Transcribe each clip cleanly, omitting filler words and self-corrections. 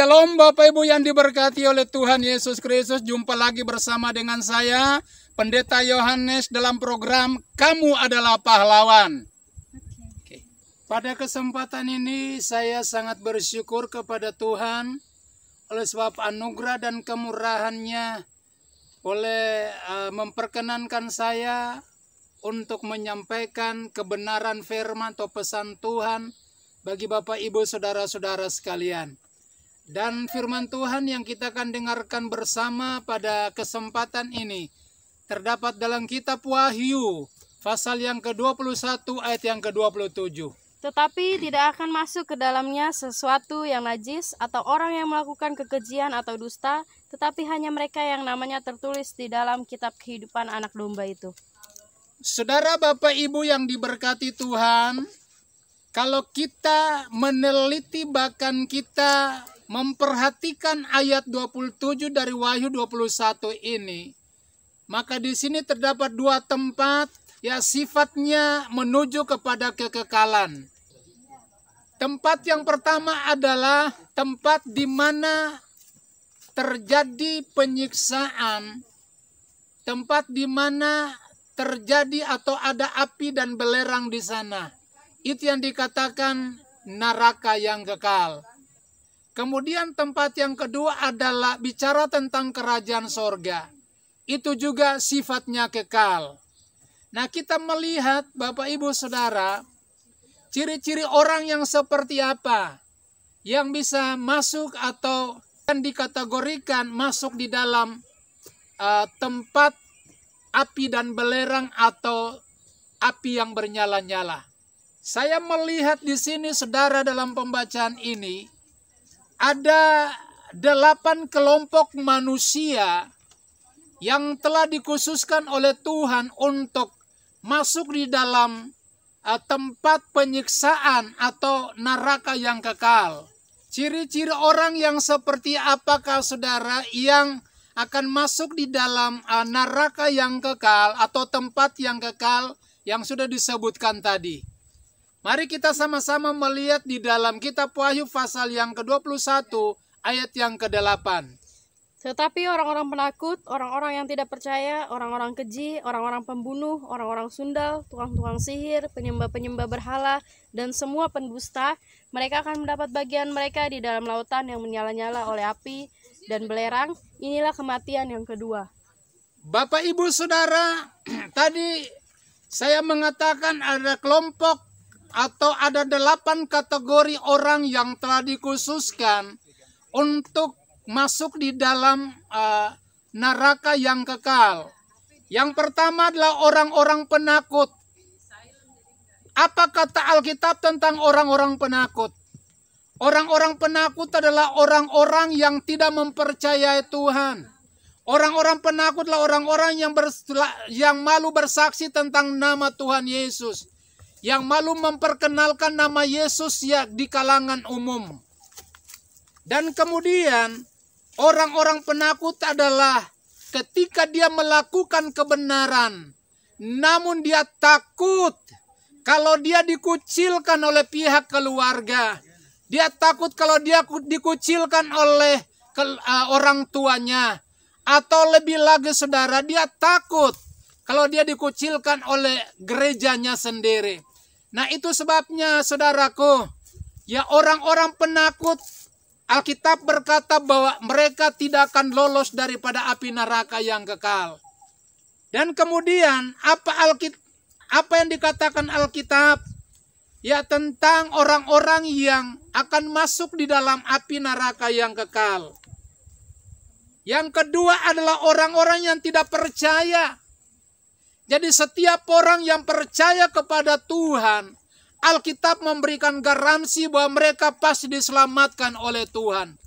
Shalom Bapak Ibu yang diberkati oleh Tuhan Yesus Kristus. Jumpa lagi bersama dengan saya, Pendeta Yohanes, dalam program Kamu Adalah Pahlawan. Pada kesempatan ini saya sangat bersyukur kepada Tuhan oleh sebab anugerah dan kemurahan-Nya boleh memperkenankan saya untuk menyampaikan kebenaran firman atau pesan Tuhan bagi Bapak Ibu Saudara-saudara sekalian. Dan firman Tuhan yang kita akan dengarkan bersama pada kesempatan ini terdapat dalam kitab Wahyu pasal yang ke-21 ayat yang ke-27. Tetapi tidak akan masuk ke dalamnya sesuatu yang najis atau orang yang melakukan kekejian atau dusta, tetapi hanya mereka yang namanya tertulis di dalam kitab kehidupan anak domba itu. Saudara Bapak Ibu yang diberkati Tuhan, kalau kita meneliti bahkan kita memperhatikan ayat 27 dari Wahyu 21 ini, maka di sini terdapat dua tempat yang sifatnya menuju kepada kekekalan. Tempat yang pertama adalah tempat di mana terjadi penyiksaan, tempat di mana terjadi atau ada api dan belerang di sana. Itu yang dikatakan neraka yang kekal. Kemudian tempat yang kedua adalah bicara tentang kerajaan sorga. Itu juga sifatnya kekal. Nah, kita melihat Bapak Ibu Saudara, ciri-ciri orang yang seperti apa yang bisa masuk atau yang dikategorikan masuk di dalam tempat api dan belerang atau api yang bernyala-nyala. Saya melihat di sini saudara dalam pembacaan ini ada 8 kelompok manusia yang telah dikhususkan oleh Tuhan untuk masuk di dalam tempat penyiksaan atau neraka yang kekal. Ciri-ciri orang yang seperti apakah saudara yang akan masuk di dalam neraka yang kekal atau tempat yang kekal yang sudah disebutkan tadi? Mari kita sama-sama melihat di dalam kitab Wahyu pasal yang ke-21 ayat yang ke-8. Tetapi orang-orang penakut, orang-orang yang tidak percaya, orang-orang keji, orang-orang pembunuh, orang-orang sundal, tukang-tukang sihir, penyembah-penyembah berhala, dan semua pendusta, mereka akan mendapat bagian mereka di dalam lautan yang menyala-nyala oleh api dan belerang. Inilah kematian yang kedua. Bapak Ibu Saudara, tadi saya mengatakan ada kelompok atau ada 8 kategori orang yang telah dikhususkan untuk masuk di dalam neraka yang kekal. Yang pertama adalah orang-orang penakut. Apa kata Alkitab tentang orang-orang penakut? Orang-orang penakut adalah orang-orang yang tidak mempercayai Tuhan. Orang-orang penakut adalah orang-orang yang malu bersaksi tentang nama Tuhan Yesus, yang malu memperkenalkan nama Yesus ya di kalangan umum. Dan kemudian orang-orang penakut adalah ketika dia melakukan kebenaran, namun dia takut kalau dia dikucilkan oleh pihak keluarga. Dia takut kalau dia dikucilkan oleh orang tuanya. Atau lebih lagi saudara, dia takut kalau dia dikucilkan oleh gerejanya sendiri. Nah, itu sebabnya saudaraku, ya orang-orang penakut, Alkitab berkata bahwa mereka tidak akan lolos daripada api neraka yang kekal. Dan kemudian apa yang dikatakan Alkitab? Ya, tentang orang-orang yang akan masuk di dalam api neraka yang kekal. Yang kedua adalah orang-orang yang tidak percaya. Jadi setiap orang yang percaya kepada Tuhan, Alkitab memberikan garansi bahwa mereka pasti diselamatkan oleh Tuhan.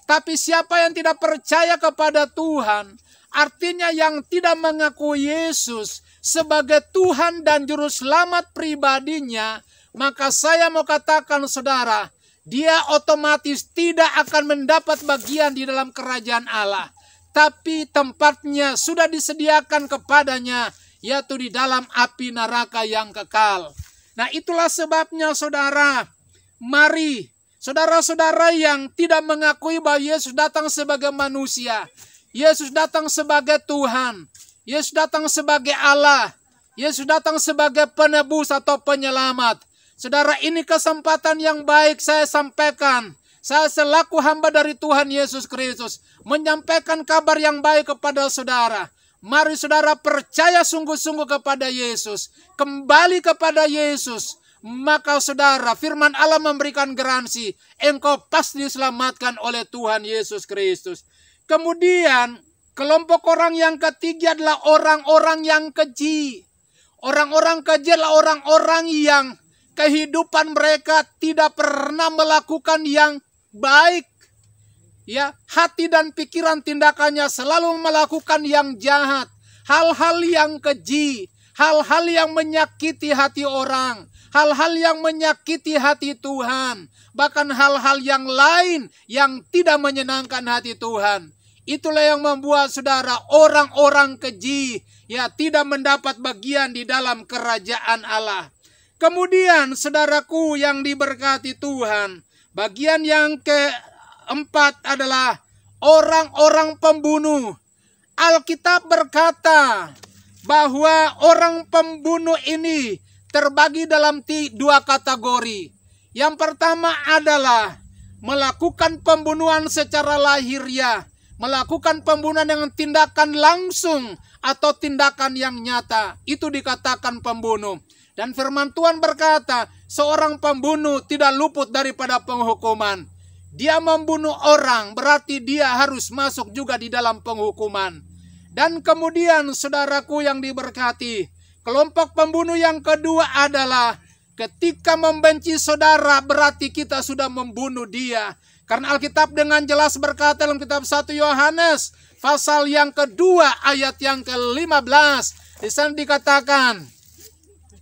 Tapi siapa yang tidak percaya kepada Tuhan, artinya yang tidak mengakui Yesus sebagai Tuhan dan Juru Selamat pribadinya, maka saya mau katakan saudara, dia otomatis tidak akan mendapat bagian di dalam kerajaan Allah. Tapi tempatnya sudah disediakan kepadanya, yaitu di dalam api neraka yang kekal. Nah, itulah sebabnya saudara, mari Saudara-saudara yang tidak mengakui bahwa Yesus datang sebagai manusia, Yesus datang sebagai Tuhan, Yesus datang sebagai Allah, Yesus datang sebagai penebus atau penyelamat. Saudara, ini kesempatan yang baik saya sampaikan. Saya selaku hamba dari Tuhan Yesus Kristus menyampaikan kabar yang baik kepada saudara. Mari saudara percaya sungguh-sungguh kepada Yesus, kembali kepada Yesus. Maka saudara, firman Allah memberikan garansi, engkau pasti diselamatkan oleh Tuhan Yesus Kristus. Kemudian, kelompok orang yang ketiga adalah orang-orang yang keji. Orang-orang keji adalah orang-orang yang kehidupan mereka tidak pernah melakukan yang baik. Ya, hati dan pikiran tindakannya selalu melakukan yang jahat. Hal-hal yang keji, hal-hal yang menyakiti hati orang, hal-hal yang menyakiti hati Tuhan, bahkan hal-hal yang lain yang tidak menyenangkan hati Tuhan. Itulah yang membuat saudara orang-orang keji ya tidak mendapat bagian di dalam kerajaan Allah. Kemudian saudaraku yang diberkati Tuhan, bagian yang keempat adalah orang-orang pembunuh. Alkitab berkata bahwa orang pembunuh ini terbagi dalam dua kategori. Yang pertama adalah melakukan pembunuhan secara lahiriah, melakukan pembunuhan dengan tindakan langsung atau tindakan yang nyata. Itu dikatakan pembunuh. Dan firman Tuhan berkata, seorang pembunuh tidak luput daripada penghukuman. Dia membunuh orang, berarti dia harus masuk juga di dalam penghukuman. Dan kemudian saudaraku yang diberkati, kelompok pembunuh yang kedua adalah ketika membenci saudara, berarti kita sudah membunuh dia. Karena Alkitab dengan jelas berkata dalam kitab 1 Yohanes pasal yang kedua ayat yang ke-15. Di sana dikatakan,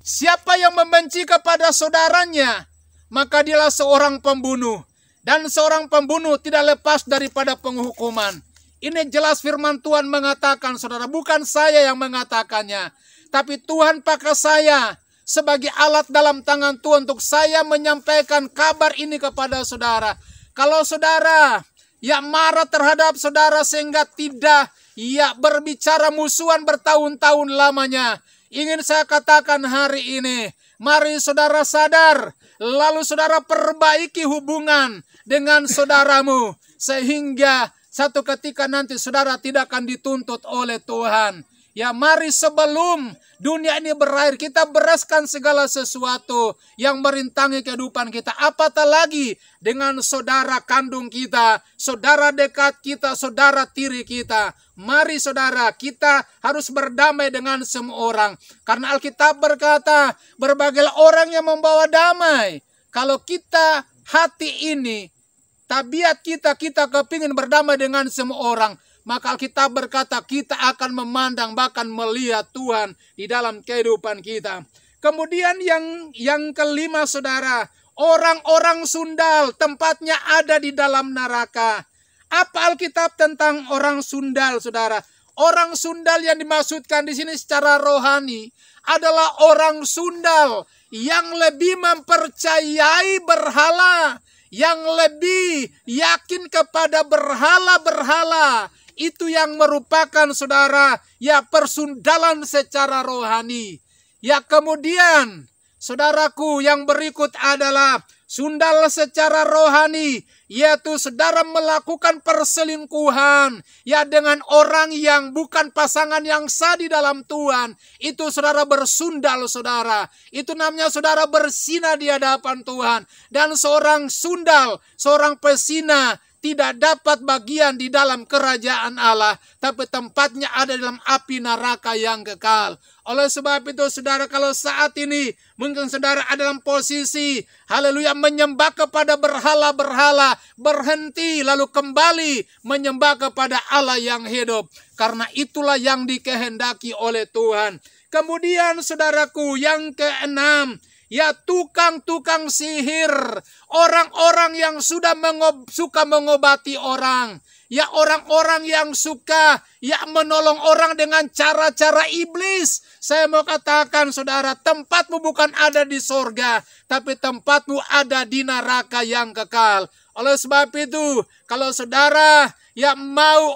siapa yang membenci kepada saudaranya, maka dialah seorang pembunuh. Dan seorang pembunuh tidak lepas daripada penghukuman. Ini jelas firman Tuhan mengatakan, saudara, bukan saya yang mengatakannya. Tapi Tuhan pakai saya sebagai alat dalam tangan Tuhan untuk saya menyampaikan kabar ini kepada saudara. Kalau saudara ya marah terhadap saudara sehingga tidak ya berbicara musuhan bertahun-tahun lamanya, ingin saya katakan hari ini, mari saudara sadar, lalu saudara perbaiki hubungan dengan saudaramu, sehingga satu ketika nanti saudara tidak akan dituntut oleh Tuhan. Ya mari sebelum dunia ini berakhir, kita bereskan segala sesuatu yang merintangi kehidupan kita. Apatah lagi dengan saudara kandung kita, saudara dekat kita, saudara tiri kita. Mari saudara, kita harus berdamai dengan semua orang. Karena Alkitab berkata, berbagailah orang yang membawa damai. Kalau kita hati ini, tabiat kita kepingin berdamai dengan semua orang, maka Alkitab berkata kita akan memandang bahkan melihat Tuhan di dalam kehidupan kita. Kemudian yang kelima saudara, orang-orang sundal tempatnya ada di dalam neraka. Apa Alkitab tentang orang sundal saudara? Orang sundal yang dimaksudkan di sini secara rohani adalah orang sundal yang lebih mempercayai berhala, yang lebih yakin kepada berhala-berhala. Itu yang merupakan saudara ya persundalan secara rohani. Ya kemudian saudaraku yang berikut adalah sundal secara rohani, yaitu saudara melakukan perselingkuhan ya dengan orang yang bukan pasangan yang sah di dalam Tuhan. Itu saudara bersundal saudara. Itu namanya saudara berzina di hadapan Tuhan. Dan seorang sundal, seorang pesina tidak dapat bagian di dalam kerajaan Allah, tapi tempatnya ada dalam api neraka yang kekal. Oleh sebab itu saudara, kalau saat ini mungkin saudara ada dalam posisi haleluya menyembah kepada berhala-berhala, berhenti lalu kembali menyembah kepada Allah yang hidup, karena itulah yang dikehendaki oleh Tuhan. Kemudian saudaraku yang keenam, ya tukang-tukang sihir, orang-orang yang sudah suka mengobati orang, ya orang-orang yang suka ya menolong orang dengan cara-cara iblis. Saya mau katakan saudara, tempatmu bukan ada di sorga, tapi tempatmu ada di neraka yang kekal. Oleh sebab itu, kalau saudara ya mau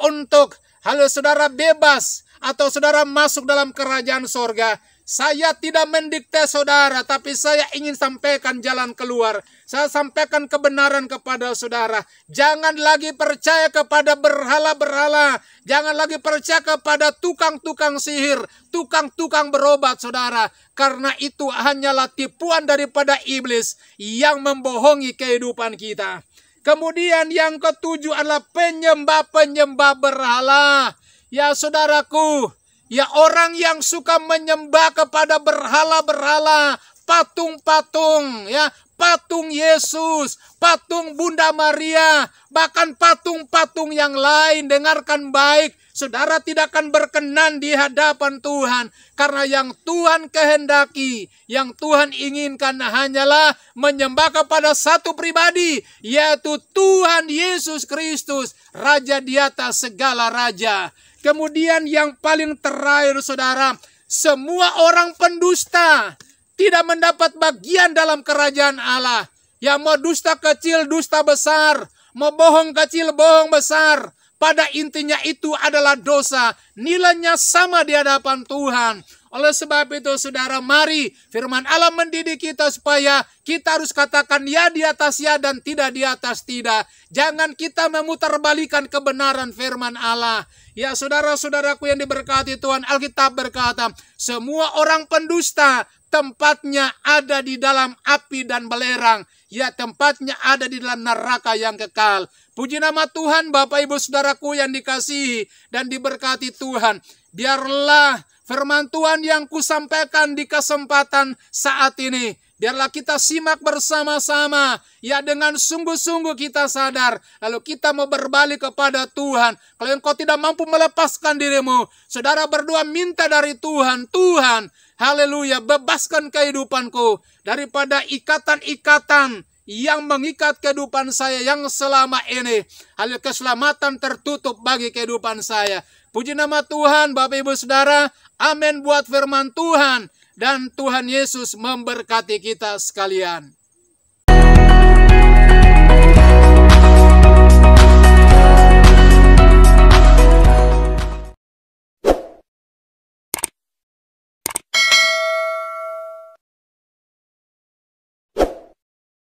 kalau saudara bebas atau saudara masuk dalam kerajaan sorga, saya tidak mendikte saudara, tapi saya ingin sampaikan jalan keluar. Saya sampaikan kebenaran kepada saudara. Jangan lagi percaya kepada berhala-berhala. Jangan lagi percaya kepada tukang-tukang sihir, tukang-tukang berobat saudara. Karena itu hanyalah tipuan daripada iblis yang membohongi kehidupan kita. Kemudian yang ketujuh adalah penyembah-penyembah berhala. Ya saudaraku, ya orang yang suka menyembah kepada berhala-berhala, patung-patung, ya patung Yesus, patung Bunda Maria, bahkan patung-patung yang lain. Dengarkan baik, saudara tidak akan berkenan di hadapan Tuhan. Karena yang Tuhan kehendaki, yang Tuhan inginkan hanyalah menyembah kepada satu pribadi, yaitu Tuhan Yesus Kristus, Raja di atas segala raja. Kemudian yang paling terakhir saudara, semua orang pendusta tidak mendapat bagian dalam kerajaan Allah. Yang mau dusta kecil, dusta besar, mau bohong kecil, bohong besar, pada intinya itu adalah dosa. Nilainya sama di hadapan Tuhan. Oleh sebab itu saudara, mari firman Allah mendidik kita supaya kita harus katakan ya di atas ya dan tidak di atas tidak. Jangan kita memutarbalikan kebenaran firman Allah. Ya saudara-saudaraku yang diberkati Tuhan, Alkitab berkata, semua orang pendusta tempatnya ada di dalam api dan belerang. Ya tempatnya ada di dalam neraka yang kekal. Puji nama Tuhan, Bapak Ibu Saudaraku yang dikasihi dan diberkati Tuhan. Biarlah firman Tuhan yang kusampaikan di kesempatan saat ini, biarlah kita simak bersama-sama. Ya dengan sungguh-sungguh kita sadar. Lalu kita mau berbalik kepada Tuhan. Kalau engkau tidak mampu melepaskan dirimu, saudara berdoa minta dari Tuhan. Tuhan, haleluya, bebaskan kehidupanku daripada ikatan-ikatan yang mengikat kehidupan saya yang selama ini. Hal keselamatan tertutup bagi kehidupan saya. Puji nama Tuhan, Bapak Ibu Saudara. Amin buat firman Tuhan. Dan Tuhan Yesus memberkati kita sekalian.